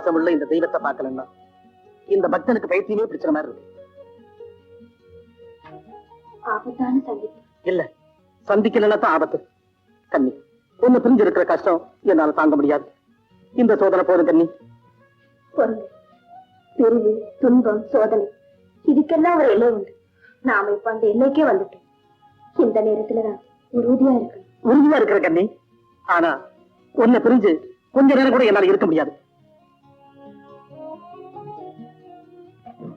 பாசம் உள்ள இந்த தெய்வத்தை பார்க்கலன்னா இந்த பக்தனுக்கு பைத்தியமே பிடிச்ச மாதிரி இருக்கு. ஆபத்தான சந்திப்பு இல்ல, சந்திக்கலன்னா தான் ஆபத்து. கண்ணி, ஒண்ணு பிரிஞ்சு இருக்கிற கஷ்டம் என்னால தாங்க முடியாது. இந்த சோதனை போதும் கண்ணி. பொருள், பிரிவு, துன்பம், சோதனை, இதுக்கெல்லாம் ஒரு எல்லை உண்டு. நாம இப்ப அந்த எல்லைக்கே வந்துட்டோம். இந்த நேரத்துலதான் உறுதியா இருக்கு. உறுதியா இருக்கிற கண்ணி. ஆனா ஒன்ன பிரிஞ்சு கொஞ்ச நேரம் கூட என்னால இருக்க முடியாது.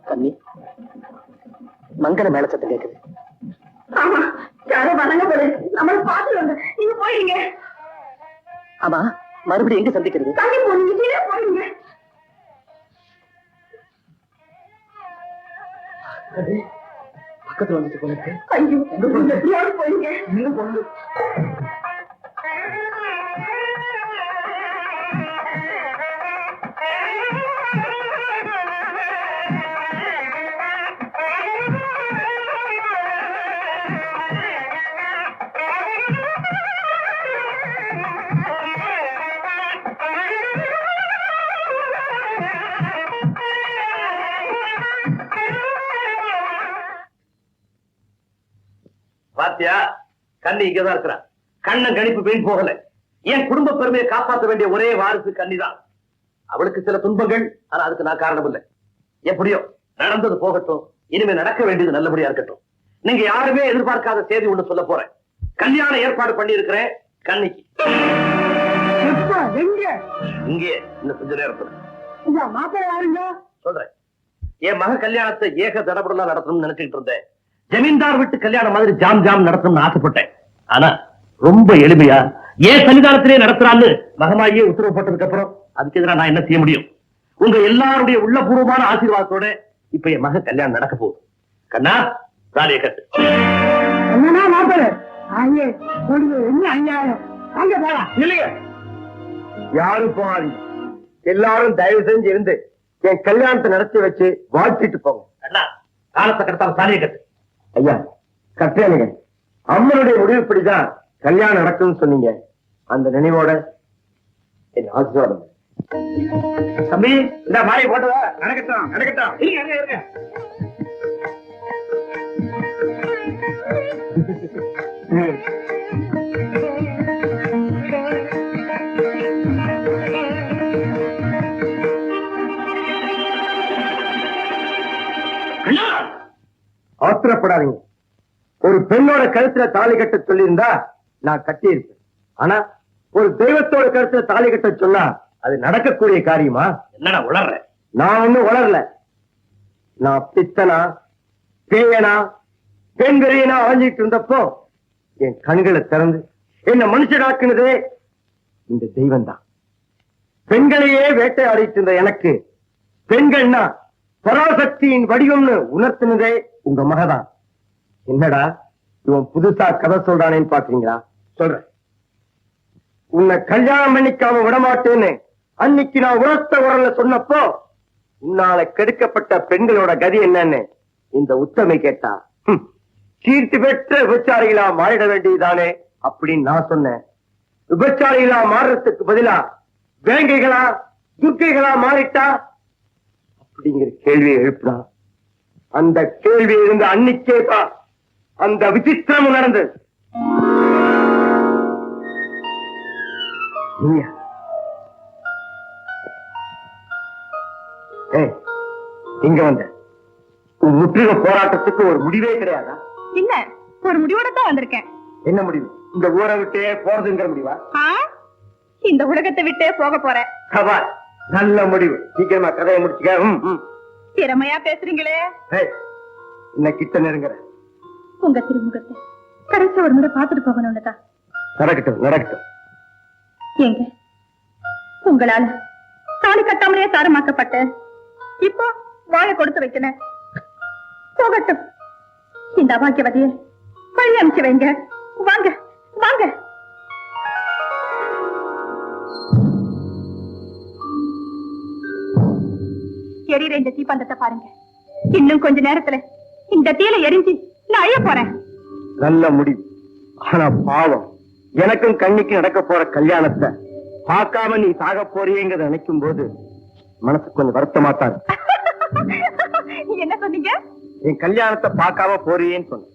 கண்ணி, மங்கள மேல சத்தம் கேக்குது. ஆமா, யாரோ வணங்க போல நம்மள பாத்து வந்து நீங்க போயிடுங்க. ஆமா, மறுபடியும் எங்க சந்திக்கிறது? தண்ணி போனீங்க, போயிடுங்க. பக்கத்துல வந்துட்டு போல இருக்கு. ஐயோ, எப்படியாவது போயிடுங்க. இன்னும் பொண்ணு பாத்தியா, கண்ணி இங்கதான் இருக்கிறா. கண்ணன் கணிப்பு வீண் போகல. என் குடும்ப பெருமையை காப்பாற்ற வேண்டிய ஒரே வாரிசு கண்ணிதான். அவளுக்கு சில துன்பங்கள், ஆனா அதுக்கு நான் காரணம் இல்லை. எப்படியோ நடந்தது போகட்டும். இனிமே நடக்க வேண்டியது நல்லபடியா இருக்கட்டும். நீங்க யாருமே எதிர்பார்க்காத செய்தி ஒண்ணு சொல்ல போறேன். கல்யாண ஏற்பாடு பண்ணி இருக்கிறேன் கண்ணிக்கு. இங்கே இன்னும் கொஞ்ச நேரத்துல மாப்பிள்ளை யாருங்க சொல்றேன். என் மக கல்யாணத்தை ஏக தடபடலாம் நடத்தணும்னு நினைச்சுட்டு இருந்தேன். ஜமீன்தார் வீட்டு கல்யாணம் மாதிரி ஜாம் ஜாம் நடத்தணும்னு ஆசைப்பட்டேன். ஆனா ரொம்ப எளிமையா ஏன் சன்னிதானத்திலே நடத்துறான்னு மகமாயே உத்தரவு போட்டதுக்கு அப்புறம் அதுக்கு எதிராக நான் என்ன செய்ய முடியும்? உங்க எல்லாருடைய உள்ளபூர்வமான ஆசீர்வாதத்தோட இப்ப என் மக கல்யாணம் நடக்க போகுது. கண்ணா, தாலியை கட்டு. என்னன்னா மாப்பிள்ளை என்ன அநியாயம்? அங்க போலாம் இல்லைங்க, யாரும் போகாதீங்க. எல்லாரும் தயவு செஞ்சு இருந்து என் கல்யாணத்தை நடத்தி வச்சு வாழ்த்திட்டு போங்க. அண்ணா, காலத்தை கட்டால தாலியை கட்டு. ஐயா, கட்டேனுங்க. அம்மனுடைய முடிவுப்படிதான் கல்யாணம் நடக்கும்னு சொன்னீங்க. அந்த நினைவோட என் ஆசீர்வாதம். தம்பி, இந்த மாலை போட்டதா? நடக்கட்டும் நடக்கட்டும். இருங்க இருங்க. ஆத்திரப்படாதீங்க. ஒரு பெண்ணோட கழுத்துல தாலி கட்ட சொல்லியிருந்தா நான் கட்டி இருப்பேன். ஆனா ஒரு தெய்வத்தோட கழுத்துல தாலி கட்ட சொன்னா அது நடக்கக்கூடிய காரியமா? என்னடா உளர்ற? நான் ஒண்ணும் உளரல. நான் பித்தனா பேயனா பெண்கரையனா ஆஞ்சிட்டு இருந்தப்போ என் கண்களை திறந்து என்ன மனுஷனாக்குனதே இந்த தெய்வம் தான். பெண்களையே வேட்டையாடிட்டு இருந்த எனக்கு பெண்கள்னா பராசக்தியின் வடிவம்னு உணர்த்தினதே உங்க மகதான். என்னடா இவன் புதுசா கதை சொல்றானேன்னு பாக்குறீங்களா? சொல்றேன். உன்னை கல்யாணம் பண்ணிக்காம விடமாட்டேன்னு அன்னைக்கு நான் உரத்த உரல்ல சொன்னப்போ உன்னால கெடுக்கப்பட்ட பெண்களோட கதி என்னன்னு இந்த உத்தமை கேட்டா, கீர்த்தி பெற்ற விபச்சாரிகளா மாறிட வேண்டியதானே அப்படின்னு நான் சொன்னேன். விபச்சாரிகளா மாறுறதுக்கு பதிலா வேங்கைகளா துர்க்கைகளா மாறிட்டா அப்படிங்கிற கேள்வியை எழுப்புறான். அந்த கேள்வி இருந்த அன்னைக்கேதான் அந்த விசித்திரம் நடந்தது. இங்க வந்த உன் முற்றுகை போராட்டத்துக்கு ஒரு முடிவே கிடையாதா? இல்ல, ஒரு முடிவோட தான் வந்திருக்கேன். என்ன முடிவு? இந்த ஊரை விட்டே போறதுங்கிற முடிவா? இந்த உலகத்தை விட்டே போக போறேன். நல்ல முடிவு. சீக்கிரமா கதையை முடிச்சுக்க. திறமையா பேசுறீங்களே. இன்ன கிட்ட நெருங்குற. உங்க திருமுகத்தை கடைசி ஒரு முறை பாத்துட்டு போகணும்னு தான். நடக்கட்டும் நடக்கட்டும். ஏங்க, உங்களால தாலி கட்டாமலே சாரமாக்கப்பட்ட இப்போ வாழை கொடுத்து வைக்கிறேன். போகட்டும். இந்த அபாக்கியவதியை வழி அனுப்பிச்சு வைங்க. வாங்க வாங்க. எரியிற இந்த தீப்பந்தத்தை பாருங்க. இன்னும் கொஞ்ச நேரத்துல இந்த தீல எரிஞ்சு நான் அழிய போறேன். நல்ல முடிவு. ஆனா பாவம், எனக்கும் கண்ணிக்கு நடக்க போற கல்யாணத்தை பார்க்காம நீ சாக போறியேங்கிறத நினைக்கும் போது மனசுக்கு கொஞ்சம் வருத்தமா தான் இருக்கு. என்ன சொன்னீங்க? என் கல்யாணத்தை பார்க்காம போறியேன்னு சொன்னேன்.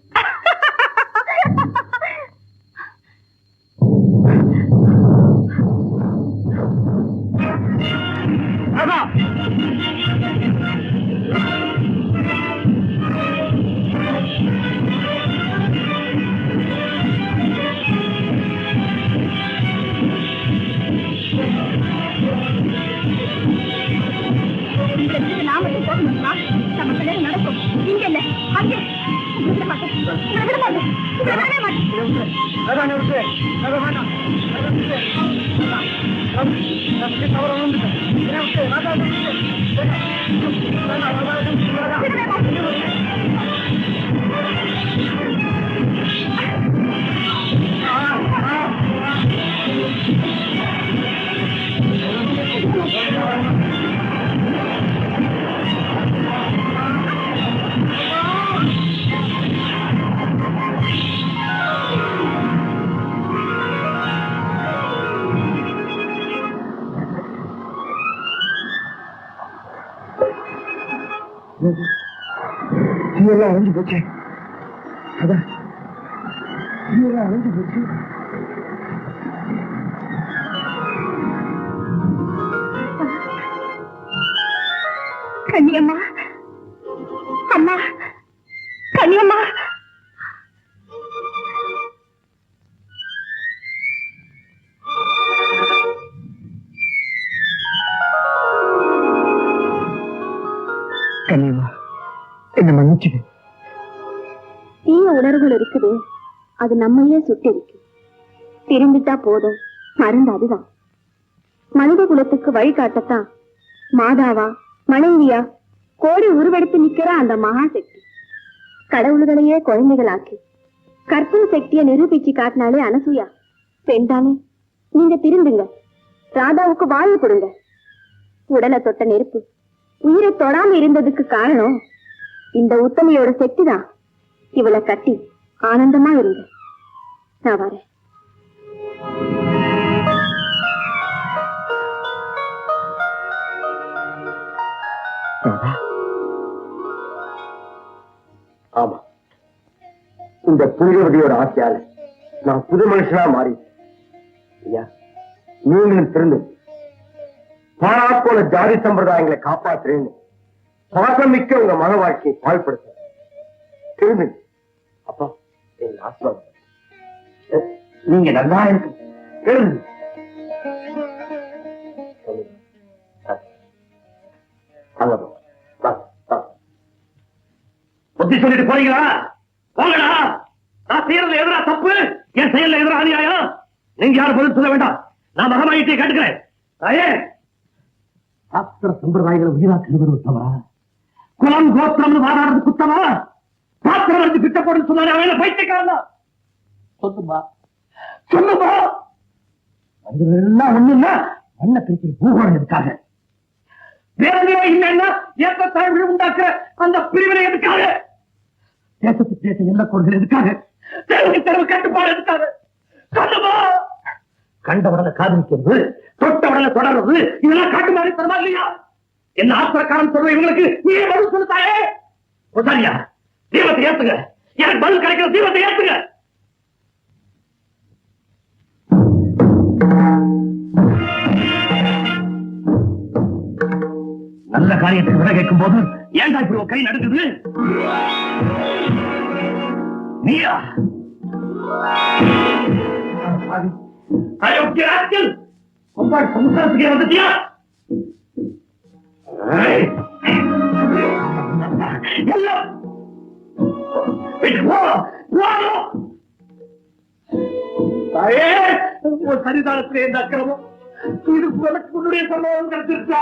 அதான். நாம போக முடியுமா? நம்ம கல்யாணம் நடக்கும். இங்க இல்ல, அங்கே. விட மாட்டேன். விட மாட்டேன். விடவே மாட்டேன். அதான் இருக்கு. அதான் வேண்டாம். அதான் இருக்கு. அதான். நமக்கு தவறு வந்துட்டேன். இருக்கு. அதான் இருக்கு. வேண்டாம். அதான் இருக்கு. வேண்டாம். விடவே மாட்டேன். எல்லாம் அழிஞ்சு போச்சு. அதான் எல்லாம் அழிஞ்சு போச்சு. கன்னியம்மா, அம்மா, கன்னியம்மா. கன்னியம்மா, என்ன மன்னிச்சுடு. தீய உணர்வுகள் இருக்குது, அது நம்மையே சுட்டு இருக்கு. திரும்பிட்டா போதும், மருந்து அதுதான். மனித குலத்துக்கு வழிகாட்டத்தான் மாதாவா மனைவியா கோடி உருவெடுத்து நிக்கிற அந்த மகாசக்தி கடவுள்களையே குழந்தைகளாக்கி கற்பனை சக்தியை நிரூபிச்சு காட்டினாலே அனசூயா. பெண்தானே, நீங்க திருந்துங்க, ராதாவுக்கு வாழ்வு கொடுங்க. உடலை தொட்ட நெருப்பு உயிரை தொடாம இருந்ததுக்கு காரணம் இந்த உத்தமையோட சக்தி தான். இவளை கட்டி ஆனந்தமா இருங்க. நான் வரேன். ஆமா, இந்த புனிதவதியோட ஆசையால நான் புது மனுஷனா மாறி நீங்களும் திருந்து பாழா போல ஜாதி சம்பிரதாயங்களை காப்பாற்றுறேன்னு பாசமிக்க உங்க மன வாழ்க்கையை பாழ்படுத்த திருந்து. அப்பா, எங்க ஆசீர்வாதம். நீங்க நல்லா இருக்கு. திருந்து. புத்தி சொல்லிட்டு போறீங்களா? போங்கடா. நான் செய்யறதுல எதிரா தப்பு, என் செயல்ல எதிரா அநியாயம். நீங்க யாரும் பதில் சொல்ல வேண்டாம். நான் மகமாயிட்டே கேட்டுக்கிறேன். சாஸ்திர சம்பிரதாயங்களை உயிராக்குறது உத்தவரா? குலம் கோத்திரம் வாடாடுறது குத்தமா? பாத்திரம் வந்து பிட்ட போட்டு சொன்னாரு, அவன் பைத்தியக்காரன். சொல்லுமா, சொல்லுமா. எல்லாம் ஒண்ணுன்னா மண்ணை பிரிக்கிற பூகோளம் எதுக்காக? வேற இல்லைன்னா ஏற்றத்தாழ்வு உண்டாக்குற அந்த பிரிவினை எதுக்காக? தேசத்துக்கு தேச எல்லை கோடுகள் எதுக்காக? தெருவுக்கு தெருவு கட்டுப்பாடு எதுக்காக? சொல்லுமா. கண்ட உடனே காதலிக்கிறது, தொட்ட உடனே தொடர்றது, இதெல்லாம் காட்டு மாதிரி தரமா இல்லையா? என்ன ஆத்திரக்காரன் சொல்ற இவங்களுக்கு நீ பதில் சொல்லுத்தாயே. சரியா, தீபத்தை ஏத்துங்க. எனக்கு பதில் கிடைக்கிற தீபத்தை ஏத்துங்க. நல்ல காரியத்துக்கு விட கேட்கும் போது ஏன்டா இப்படி கை நடுக்குது? நீயா அயோக்கியராஜ்கள் உங்கள் சமுத்திரத்துக்கே வந்துட்டியா? சரிதானத்திலே இந்த அக்கிரமம் இது உன்னுடைய சம்பவம் கிடைச்சிருச்சா?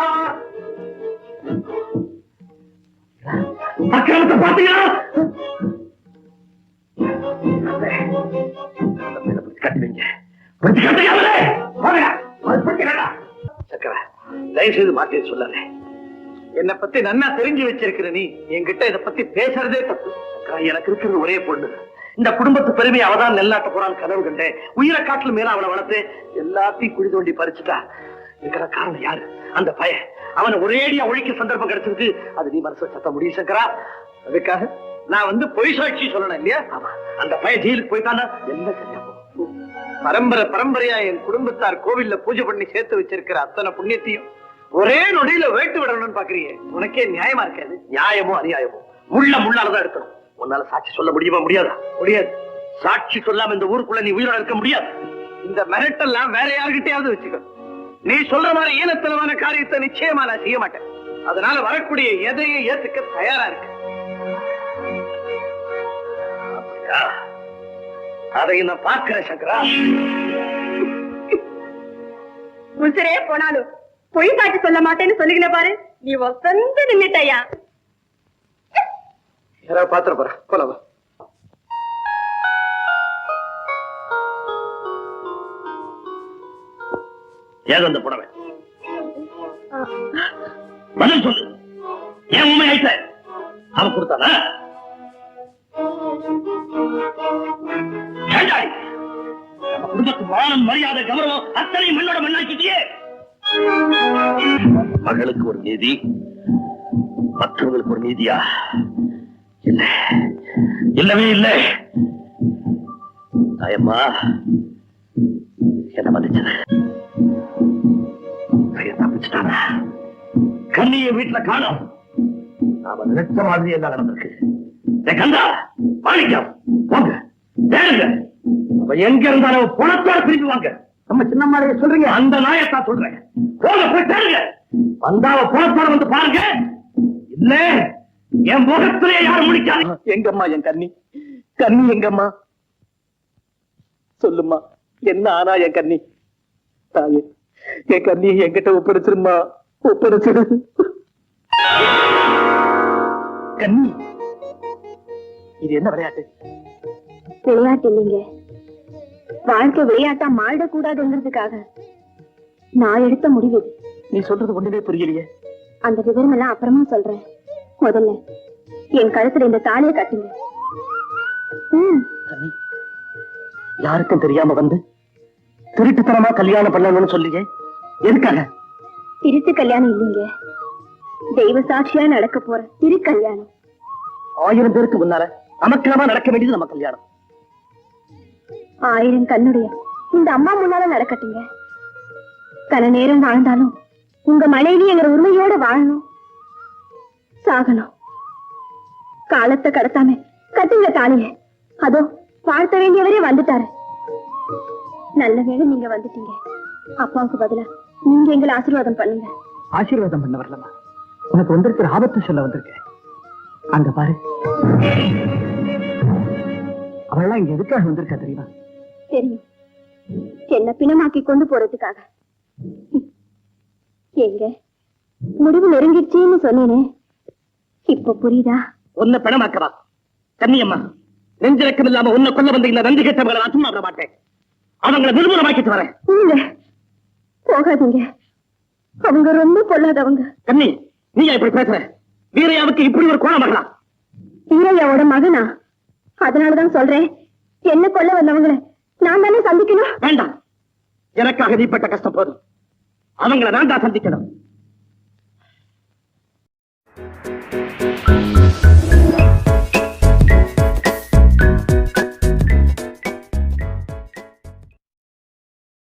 அக்கிரமத்தை பாத்தீங்களா? தயவு செய்து மாற்றி சொல்லாத. என்னை பத்தி நன்னா தெரிஞ்சு வச்சிருக்கிற நீ என்கிட்ட இதை பத்தி பேசுறதே தப்பு. எனக்கு இருக்கிறது ஒரே பொண்ணு. இந்த குடும்பத்து பெருமை அவதான் நெல்லாட்ட போறான்னு கனவு கண்டேன். உயிரை காட்டுல மேல அவளை வளர்த்து எல்லாத்தையும் குழி தோண்டி பறிச்சுட்டா. இருக்கிற காரணம் யாரு? அந்த பையன். அவனை ஒரேடியா ஒழிக்க சந்தர்ப்பம் கிடைச்சிருக்கு. அது நீ மனசு சத்த முடியும் சங்கரா. அதுக்காக நான் பொய் சாட்சி சொல்லணும் இல்லையா? அந்த பையன் ஜெயிலுக்கு போயிட்டானா என்ன சரியா போகும்? பரம்பரையா என் குடும்பத்தார் கோவில்ல பூஜை பண்ணி சேர்த்து வச்சிருக்கிற அத்தனை புண்ணியத்தையும் ஒரே நொடியில வேட்டு விடணும்னு பாக்குறீங்க. உனக்கே நியாயமா இருக்காது. நியாயமோ அநியாயமோ முள்ளாலதான் எடுக்கணும். உன்னால சாட்சி சொல்ல முடியுமா? முடியாதா? முடியாது. சாட்சி சொல்லாம இந்த ஊருக்குள்ள நீ உயிரோட இருக்க முடியாது. இந்த மிரட்டெல்லாம் வேற யாருகிட்டயாவது வச்சுக்க. நீ சொல்ற மாதிரி ஈனத்தனமான காரியத்தை நிச்சயமா நான் செய்ய மாட்டேன். அதனால வரக்கூடிய எதையும் ஏத்துக்க தயாரா இருக்கு. அதை நான் பார்க்கிறேன் சங்கரா. உசுரே போனாலும் பொய் சாட்சி சொல்ல மாட்டேன்னு சொல்லுகிற பாரு. நீ வசந்து நின்னுட்டயா? யாராவது பாத்திர போற போலவா? ஏன் அந்த புடவை? பதில் சொல்லு. ஏன் உண்மை ஆயிட்ட? அவன் கொடுத்தானா? நம்ம குடும்பத்து மானம் மரியாதை கௌரவம் அத்தனை மண்ணோட மண்ணாக்கிட்டியே. மகளுக்கு ஒரு நீதி, மற்றவங்களுக்கு ஒரு நீதியா? இல்ல, இல்லவே இல்லை. தாயம்மா என்ன மன்னிச்சது. தப்பிச்சுட்டானா? கண்ணிய வீட்டுல காணோம். நாம நினைச்ச மாதிரி எல்லாம் நடந்திருக்கு. கந்தா, மாணிக்கம், போங்க தேடுங்க. அவ எங்க இருந்தாலும் பணத்தோட திரும்பி வாங்க. நம்ம சின்னம்மாளைய சொல்றீங்க? அந்த நாயத்தான் சொல்றேன். போங்க போய் தேடுங்க. வந்தாவ பணத்தோட வந்து பாருங்க. இல்ல என் முகத்திலே யாரும் முடிக்காது. எங்கம்மா என் கண்ணி? கண்ணி எங்கம்மா? சொல்லுமா, என்ன ஆனா என் கண்ணி? தாயே, என் கண்ணி என்கிட்ட ஒப்படைச்சிருமா, ஒப்படைச்சிரு. கண்ணி, இது என்ன விளையாட்டு? விளையாட்டு இல்லைங்க. வாழ்க்கை விளையாட்டா மாறிடக்கூடாதுங்கிறதுக்காக நான் எடுத்த முடிவு. நீ சொல்றது ஒண்ணுமே புரியலையே. அந்த விவரம் எல்லாம் அப்புறமா சொல்றேன். முதல்ல என் கழுத்துல இந்த தாலியை கட்டுங்க. கண்ணி, யாருக்கும் தெரியாம வந்து திருட்டுத்தனமா கல்யாணம் பண்ணணும்னு சொல்லியே, எதுக்காக? திருட்டு கல்யாணம் இல்லைங்க, தெய்வ சாட்சியா நடக்க போற திரு கல்யாணம். 1000 பேருக்கு முன்னால அமக்கலமா நடக்க வேண்டியது நம்ம கல்யாணம். 1000 கண்ணுடைய இந்த அம்மா முன்னால நடக்கட்டுங்க. கன நேரம் வாழ்ந்தாலும் உங்க மனைவி எங்க உரிமையோட வாழணும், சாகணும். காலத்தை கடத்தாம கட்டுங்க தாலிய. அதோ வாழ்த்த வேண்டியவரே வந்துட்டாரு. நல்ல வேளை நீங்க வந்துட்டீங்க. அப்பாவுக்கு பதிலா நீங்க எங்களை ஆசீர்வாதம் பண்ணுங்க. ஆசீர்வாதம் பண்ண வரலமா, உனக்கு வந்திருக்கிற ஆபத்து சொல்ல வந்திருக்கேன். அங்க பாரு, அவளெல்லாம் இங்க எதுக்காக வந்திருக்கா தெரியுமா? தெரியும், என்ன பிணமாக்கி கொண்டு போறதுக்காக. எங்க முடிவு நெருங்கிடுச்சுன்னு சொன்னேனே, இப்ப புரியுதா? உன்னை பிணமாக்கவா? கண்ணியம்மா, நெஞ்சிறக்கம் இல்லாம உன்னை கொல்ல வந்த இந்த நன்றி கெட்டவங்களை நான் சும்மா விட மாட்டேன். அவங்களை நிர்மூலமாக்கிட்டு வரேன். இல்ல, போகாதீங்க. அவங்க ரொம்ப பொல்லாதவங்க. கண்ணி, நீ இப்படி பேசுற? வீரையாவுக்கு இப்படி ஒரு கோணம் வரலாம்? வீரையாவோட மகனா? அதனாலதான் சொல்றேன், என்ன கொல்ல வந்தவங்களை நான் தானே சந்திக்கணும். வேண்டாம், எனக்காக நீ பட்ட கஷ்டம் போதும். அவங்களை நான் தான் சந்திக்கணும்.